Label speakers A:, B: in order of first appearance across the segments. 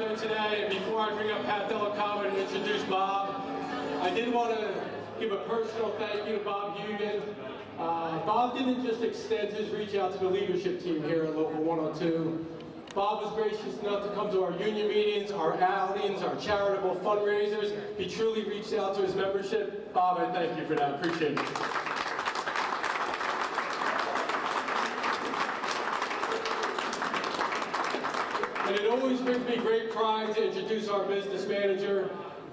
A: together today. And before I bring up Pat Delacava and introduce Bob, I did want to give a personal thank you to Bob Hugin. Bob didn't just extend his reach out to the leadership team here at Local 102. Bob was gracious enough to come to our union meetings, our outings, our charitable fundraisers. He truly reached out to his membership. Bob, I thank you for that. Appreciate it. And it always brings me great pride to introduce our business manager.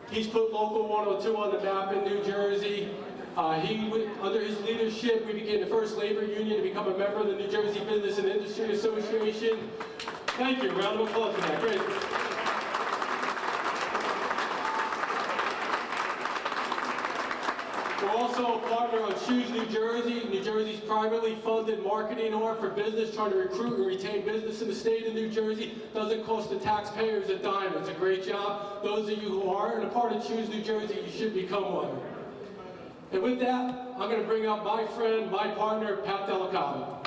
A: He's put Local 102 on the map in New Jersey. Under his leadership, we became the first labor union to become a member of the New Jersey Business and Industry Association. Thank you. Round of applause for that. Great. We're also a partner on Choose New Jersey, New Jersey's privately funded marketing arm for business, trying to recruit and retain business in the state of New Jersey. Doesn't cost the taxpayers a dime. It's a great job. Those of you who aren't a part of Choose New Jersey, you should become one. And with that, I'm going to bring up my friend, my partner, Pat Delacava.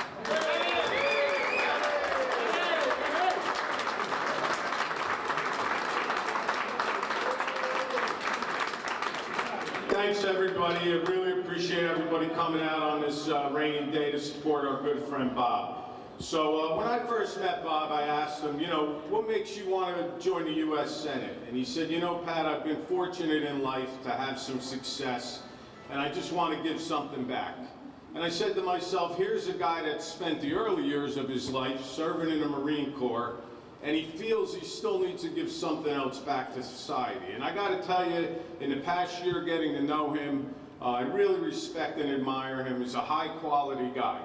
B: Thanks, everybody. I really appreciate everybody coming out on this rainy day to support our good friend Bob. So when I first met Bob, I asked him, you know, what makes you want to join the U.S. Senate? And he said, you know, Pat, I've been fortunate in life to have some success, and I just want to give something back. And I said to myself, here's a guy that spent the early years of his life serving in the Marine Corps, and he feels he still needs to give something else back to society. And I got to tell you, in the past year getting to know him, I really respect and admire him. He's a high-quality guy.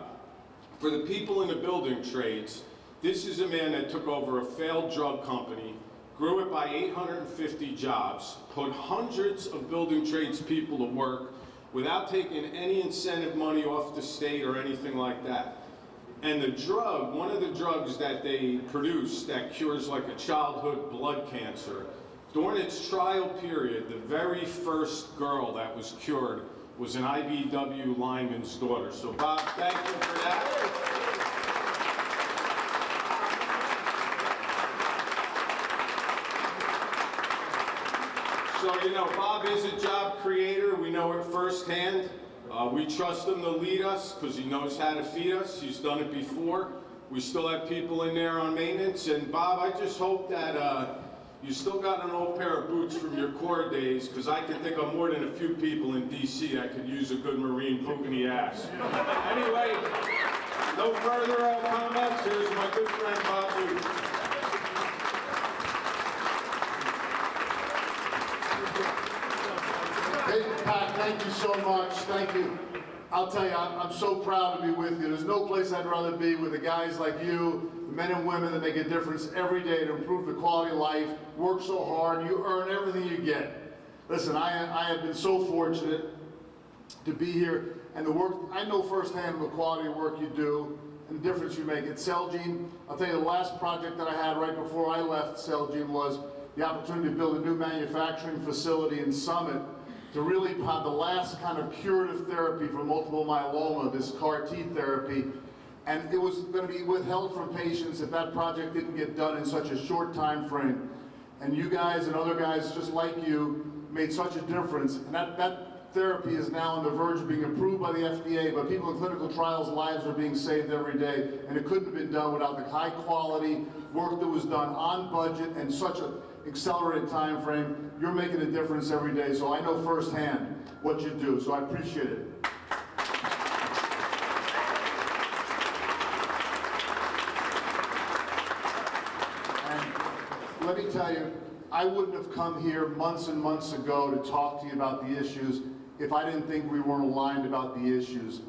B: For the people in the building trades, this is a man that took over a failed drug company, grew it by 850 jobs, put hundreds of building trades people to work without taking any incentive money off the state or anything like that. And the drug, one of the drugs that they produce that cures like a childhood blood cancer, during its trial period, the very first girl that was cured was an IBW lineman's daughter. So Bob, thank you for that. So, you know, Bob is a job creator. We know it firsthand. We trust him to lead us because he knows how to feed us. He's done it before. We still have people in there on maintenance. And Bob, I just hope that you still got an old pair of boots from your Corps days, because I can think of more than a few people in D.C. that could use a good Marine poke in the ass. Anyway, no further comments. Here's my good friend Bob Hugin.
C: Hey, Pat, thank you so much. Thank you. I'll tell you, I'm so proud to be with you. There's no place I'd rather be with the guys like you, the men and women that make a difference every day to improve the quality of life, work so hard, you earn everything you get. Listen, I have been so fortunate to be here, and the work, I know firsthand the quality of work you do and the difference you make. At Celgene, I'll tell you, the last project that I had right before I left Celgene was the opportunity to build a new manufacturing facility in Summit to really have the last kind of curative therapy for multiple myeloma, this CAR-T therapy. And it was going to be withheld from patients if that project didn't get done in such a short time frame. And you guys and other guys just like you made such a difference. And that therapy is now on the verge of being approved by the FDA, but people in clinical trials' lives are being saved every day. And it couldn't have been done without the high quality work that was done on budget and such an accelerated time frame. You're making a difference every day, so I know firsthand what you do, so I appreciate it. And let me tell you, I wouldn't have come here months and months ago to talk to you about the issues if I didn't think we weren't aligned about the issues.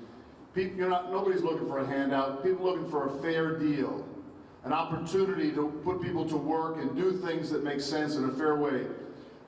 C: Nobody's looking for a handout. People are looking for a fair deal, an opportunity to put people to work and do things that make sense in a fair way.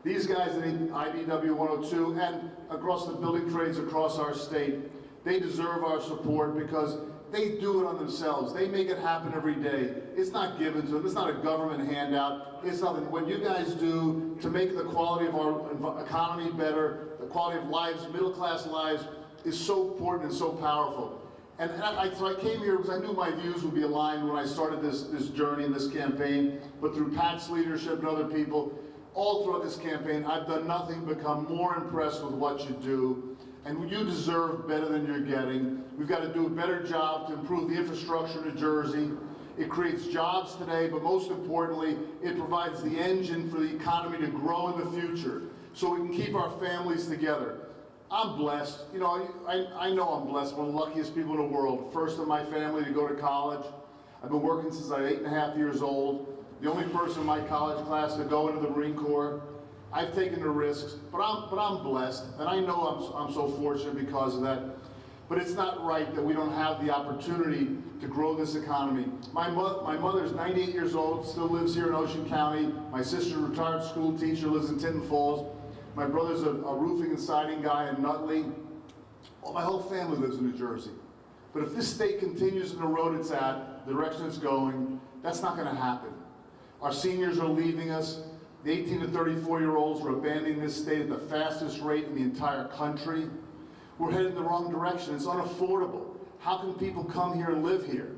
C: These guys in IBW 102 and across the building trades across our state, they deserve our support because they do it on themselves. They make it happen every day. It's not given to them. It's not a government handout. It's something what you guys do to make the quality of our economy better, the quality of lives, middle-class lives, is so important and so powerful. So I came here because I knew my views would be aligned when I started this journey and this campaign, but through Pat's leadership and other people, all throughout this campaign, I've done nothing but become more impressed with what you do, and you deserve better than you're getting. We've got to do a better job to improve the infrastructure in New Jersey. It creates jobs today, but most importantly, it provides the engine for the economy to grow in the future, so we can keep our families together. I'm blessed. You know, I know I'm blessed. One of the luckiest people in the world. First in my family to go to college. I've been working since I was 8.5 years old. The only person in my college class to go into the Marine Corps. I've taken the risks, but I'm blessed, and I know I'm so fortunate because of that. But it's not right that we don't have the opportunity to grow this economy. My mother's 98 years old, still lives here in Ocean County. My sister's a retired school teacher, lives in Tinton Falls. My brother's a roofing and siding guy in Nutley. Well, my whole family lives in New Jersey. But if this state continues in the road it's at, the direction it's going, that's not going to happen. Our seniors are leaving us. The 18 to 34-year-olds are abandoning this state at the fastest rate in the entire country. We're headed in the wrong direction. It's unaffordable. How can people come here and live here?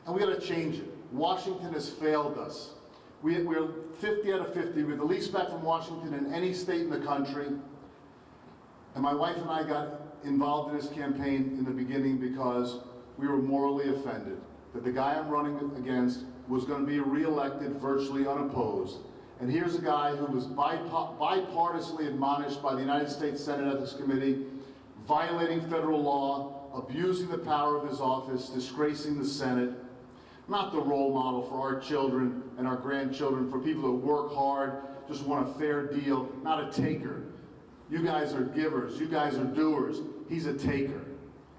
C: And we got to change it. Washington has failed us. We're 50 out of 50. We're the least back from Washington in any state in the country. And my wife and I got involved in this campaign in the beginning because we were morally offended that the guy I'm running against was going to be reelected virtually unopposed. And here's a guy who was bipartisanly admonished by the United States Senate Ethics Committee, violating federal law, abusing the power of his office, disgracing the Senate. Not the role model for our children and our grandchildren, for people that work hard, just want a fair deal, not a taker. You guys are givers, you guys are doers. He's a taker.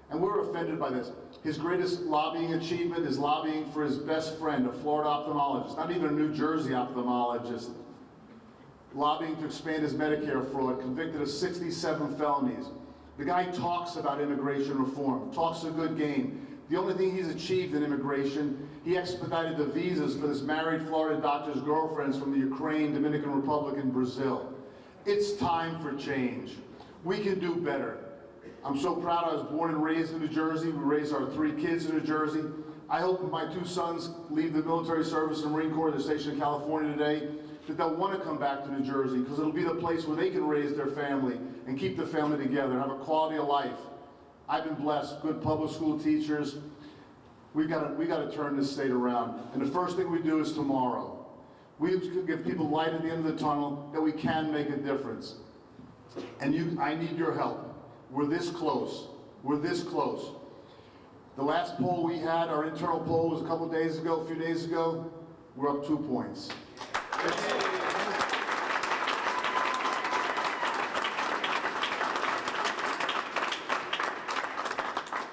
C: And we're offended by this. His greatest lobbying achievement is lobbying for his best friend, a Florida ophthalmologist, not even a New Jersey ophthalmologist, lobbying to expand his Medicare fraud, convicted of 67 felonies. The guy talks about immigration reform, talks a good game. The only thing he's achieved in immigration, he expedited the visas for this married Florida doctor's girlfriends from the Ukraine, Dominican Republic, and Brazil. It's time for change. We can do better. I'm so proud I was born and raised in New Jersey. We raised our 3 kids in New Jersey. I hope when my 2 sons leave the military service and Marine Corps, they're stationed in California today, that they'll want to come back to New Jersey because it'll be the place where they can raise their family and keep the family together and have a quality of life. I've been blessed, good public school teachers. We got to turn this state around. And the first thing we do is tomorrow. We give people light at the end of the tunnel that we can make a difference. And I need your help. We're this close. We're this close. The last poll we had, our internal poll, was a few days ago. We're up 2 points.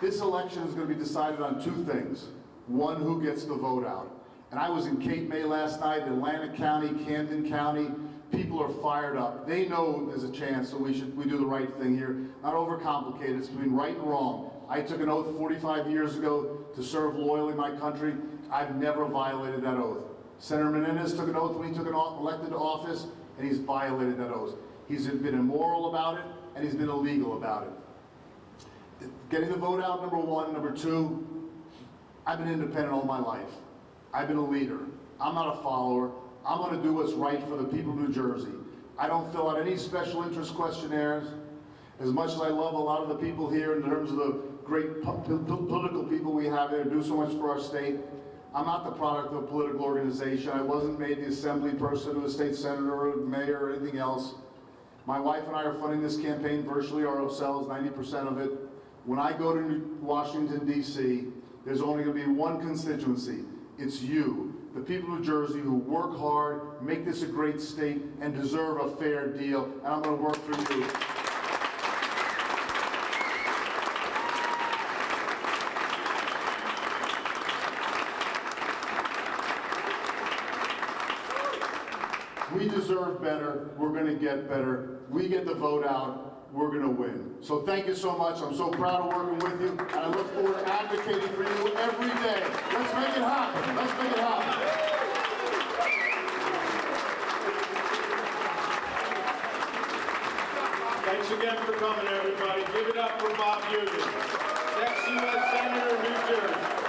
C: This election is going to be decided on 2 things. One, who gets the vote out. And I was in Cape May last night, Atlantic County, Camden County. People are fired up. They know there's a chance that we do the right thing here. Not overcomplicate. It's between right and wrong. I took an oath 45 years ago to serve loyally my country. I've never violated that oath. Senator Menendez took an oath when he took elected to office, and he's violated that oath. He's been immoral about it, and he's been illegal about it. Getting the vote out, number 1. Number 2, I've been independent all my life. I've been a leader. I'm not a follower. I'm going to do what's right for the people of New Jersey. I don't fill out any special interest questionnaires. As much as I love a lot of the people here in terms of the great political people we have here, do so much for our state, I'm not the product of a political organization. I wasn't made the assembly person or the state senator or the mayor or anything else. My wife and I are funding this campaign virtually ourselves, 90% of it. When I go to Washington, D.C., there's only going to be one constituency. It's you, the people of New Jersey who work hard, make this a great state, and deserve a fair deal, and I'm going to work for you. We deserve better. We're going to get better. We get the vote out. We're going to win. So thank you so much. I'm so proud of working with you, and I look forward to advocating for you every day. Let's make it happen. Let's make it happen.
B: Thanks again for coming, everybody. Give it up for Bob Hugin. ex-U.S. Senator, New Jersey.